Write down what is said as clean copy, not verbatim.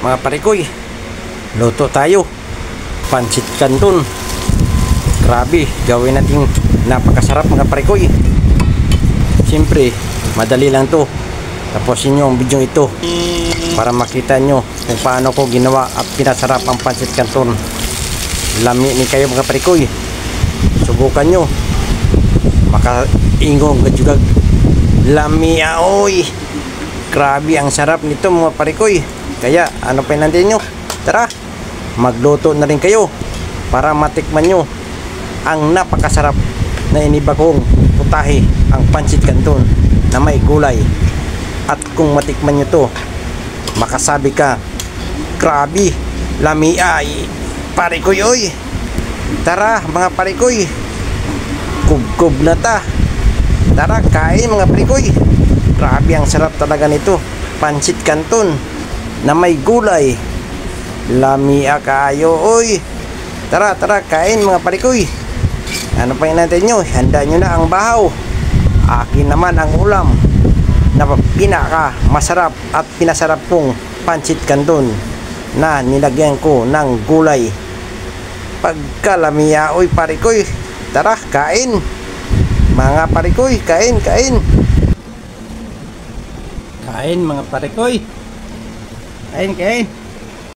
mga parikoy, luto tayo pancit canton. Grabe, gawin natin napakasarap mga parikoy. Siyempre madali lang to. Tapusin nyo ang video ito para makita nyo kung paano ko ginawa at pinasarap ang pancit canton. Lami ni kayo mga parikoy, subukan nyo, makaingong gajugag lami aoy. Grabe ang sarap nito mga parikoy. Kaya ano pa natin nyo, tara magluto na rin kayo para matikman nyo ang napakasarap na iniba kong putahe, ang pancit canton na may gulay. At kung matikman nyo to, makasabi ka, grabe, lami ay parikoy oy. Tara mga parikoy, kubkub na ta. Tara kain mga parikoy. Grabe ang sarap talaga nito, pancit canton na may gulay. Lamia kayo oy. Tara kain mga parikoy. Ano pa natin nyo, handa nyo na ang bahaw. Akin naman ang ulam na pinaka masarap at pinasarap kong pancit canton na nilagyan ko ng gulay. Pagkalamia oy parikoy. Tara kain mga parikoy, kain mga parikoy. Kain